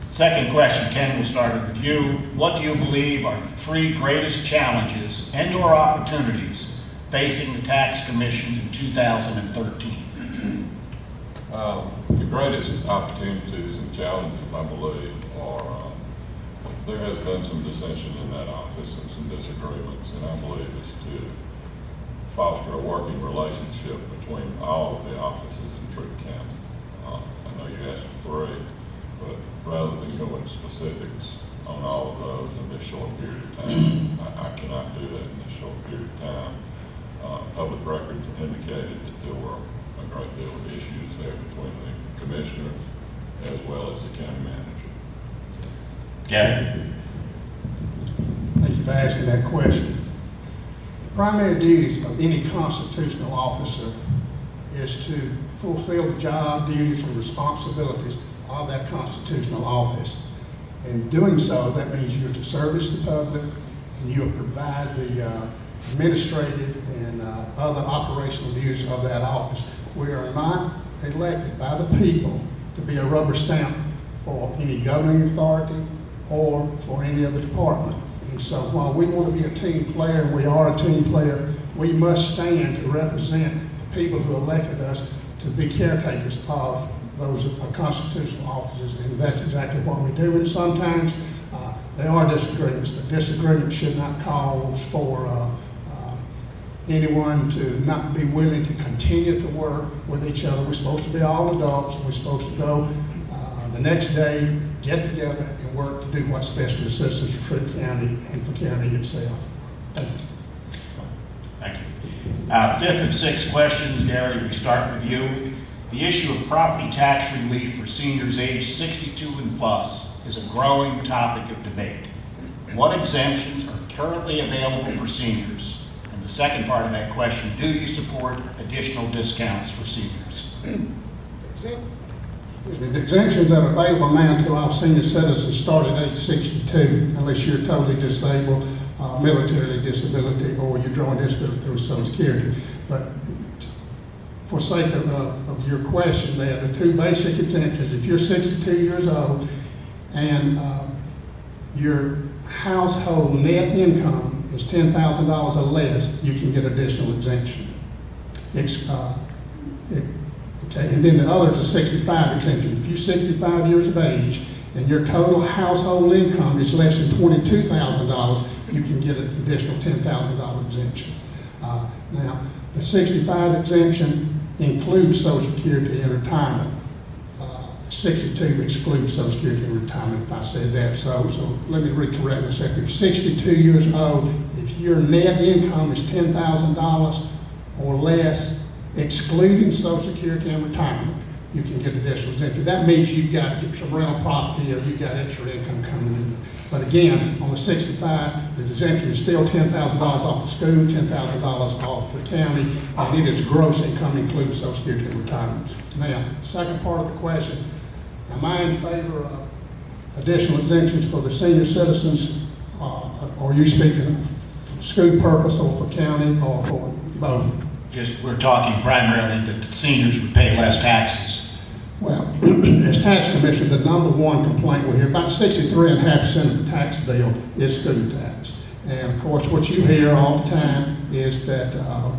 Second question, Ken, we'll start with you. What do you believe are the three greatest challenges and/or opportunities facing the Tax Commission in 2013? The greatest opportunities and challenges, I believe, are there has been some dissension in that office and some disagreements, and I believe it's to foster a working relationship between all of the offices in Troup County. I know you asked for three, but rather than go into specifics on all of those in this short period of time, I cannot do that in this short period of time. Public records indicated that there were a great deal of issues there between the commissioners as well as the county manager. Gary? Thank you for asking that question. The primary duties of any constitutional officer is to fulfill the job, duties, and responsibilities of that constitutional office. In doing so, that means you're to service the public and you'll provide the administrative and other operational duties of that office. We are not elected by the people to be a rubber stamp for any governing authority or for any other department. And so while we want to be a team player, and we are a team player, we must stand to represent the people who elected us to be caretakers of those constitutional offices, and that's exactly what we do. And sometimes there are disagreements, but disagreements should not cause for anyone to not be willing to continue to work with each other. We're supposed to be all adults, and we're supposed to go the next day, get together, and work to do what's best for the citizens of Troup County and for county itself. Thank you. Thank you. Fifth and sixth questions, Gary, we start with you. The issue of property tax relief for seniors aged 62 and plus is a growing topic of debate. What exemptions are currently available for seniors? And the second part of that question, do you support additional discounts for seniors? The exemptions that are available now to our senior citizens start at age 62, unless you're totally disabled, militarily disability, or you're drawing disability through Social Security. But for sake of your question there, the two basic exemptions, if you're 62 years old and your household net income is $10,000 or less, you can get additional exemption. Okay, and then the other is a 65 exemption. If you're 65 years of age and your total household income is less than $22,000, you can get an additional $10,000 exemption. Now, the 65 exemption includes Social Security and retirement. 62 excludes Social Security and retirement, if I said that. So let me recorrect myself. If you're 62 years old, if your net income is $10,000 or less, excluding Social Security and retirement, you can get additional exemption. That means you've got to get some rental property or you've got extra income coming in. But again, on the 65, the exemption is still $10,000 off the school, $10,000 off the county, and it is gross income including Social Security and retirement. Now, second part of the question, am I in favor of additional exemptions for the senior citizens? Are you speaking for school purpose or for county or for both? We're talking primarily that the seniors would pay less taxes. Well, as tax commissioner, the number one complaint we hear, about 63.5% of the tax bill is school tax. And of course, what you hear all the time is that I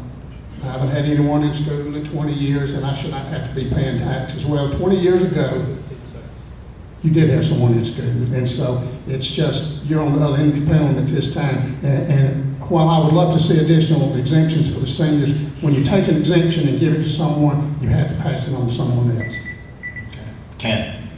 haven't had anyone in school in 20 years and I should not have to be paying taxes. Well, 20 years ago, you did have someone in school. And so it's just, you're on the other end of the pendulum at this time. And while I would love to see additional exemptions for the seniors, when you take an exemption and give it to someone, you have to pass it on to someone else. Ken?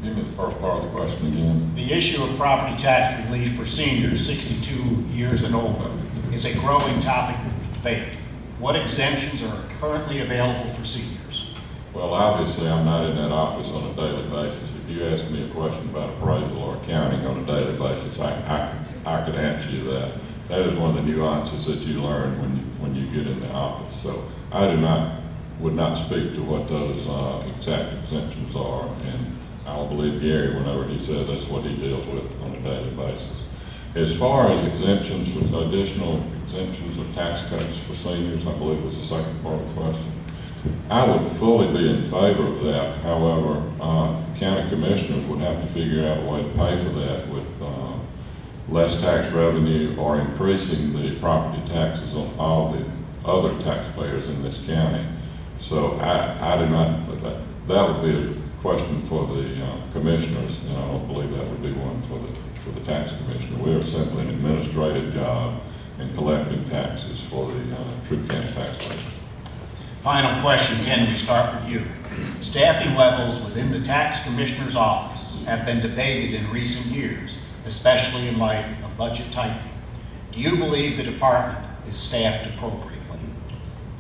Give me the first part of the question again. The issue of property tax relief for seniors 62 years and older is a growing topic of debate. What exemptions are currently available for seniors? Well, obviously, I'm not in that office on a daily basis. If you ask me a question about appraisal or accounting on a daily basis, I could answer you that. That is one of the nuances that you learn when you get in the office. So I would not speak to what those exact exemptions are, and I'll believe Gary whenever he says that's what he deals with on a daily basis. As far as exemptions, with additional exemptions of tax cuts for seniors, I believe was the second part of the question. I would fully be in favor of that. However, the county commissioners would have to figure out a way to pay for that with less tax revenue or increasing the property taxes on all the other taxpayers in this county. So I do not, that would be a question for the commissioners, and I don't believe that would be one for the tax commissioner. We are simply an administrative job in collecting taxes for the Troup County taxpayers. Final question, Ken, we start with you. Staffing levels within the tax commissioner's office have been debated in recent years, especially in light of budget tightening. Do you believe the department is staffed appropriately?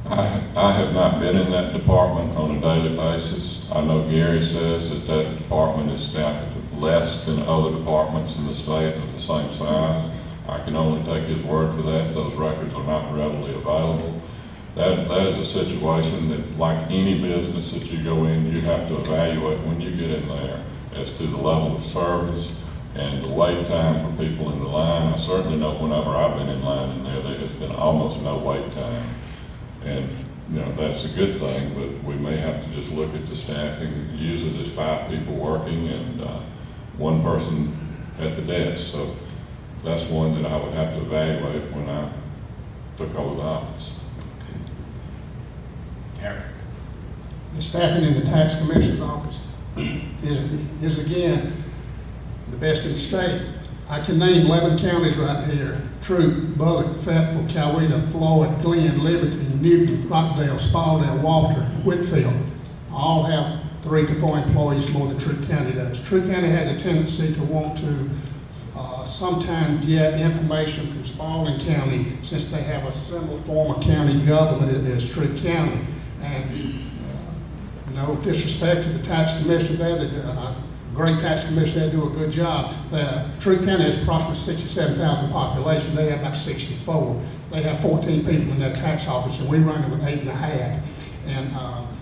I have not been in that department on a daily basis. I know Gary says that that department is staffed less than other departments in the state of the same size. I can only take his word for that. Those records are not readily available. That is a situation that, like any business that you go in, you have to evaluate when you get in there as to the level of service and the wait time for people in the line. I certainly know whenever I've been in line in there, there has been almost no wait time. And, you know, that's a good thing, but we may have to just look at the staffing, use it as 5 people working and 1 person at the desk. So that's one that I would have to evaluate when I took over the office. Eric. The staffing in the tax commissioner's office is again the best in the state. I can name 11 counties right here: Troup, Bullock, Fayetteville, Coweta, Floyd, Glenn, Liberty, Newton, Rockdale, Spalding, Walter, Whitfield. All have 3 to 4 employees more than Troup County does. Troup County has a tendency to want to sometimes get information from Spalding County, since they have a similar form of county government as Troup County. And no disrespect to the tax commissioner there, the great tax commissioner, they do a good job. Troup County has approximately 67,000 population. They have about 64. They have 14 people in their tax office, and we run it with 8.5, and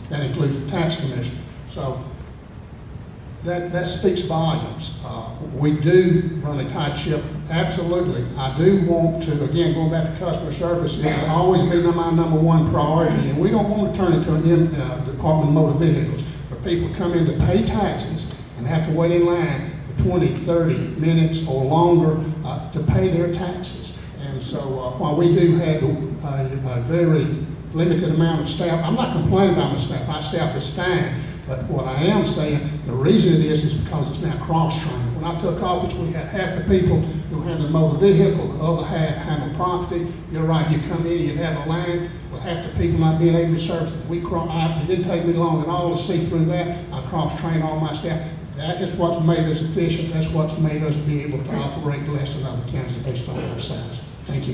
that includes the tax commissioner. So that speaks volumes. We do run a tight ship, absolutely. I do want to, again, going back to customer service, it will always be my #1 priority, and we don't want to turn it into a Department of Motor Vehicles, where people come in to pay taxes and have to wait in line for 20, 30 minutes or longer to pay their taxes. And so while we do have a very limited amount of staff, I'm not complaining about my staff. My staff is fine. But what I am saying, the reason it is because it's now cross-trained. When I took office, we had half the people who handled motor vehicle, the other half handled property. You're right, you come in, you'd have a line, with half the people not being able to service it. It didn't take me long at all to see through that. I cross-trained all my staff. That is what's made us efficient. That's what's made us be able to operate less than other counties based on our size. Thank you.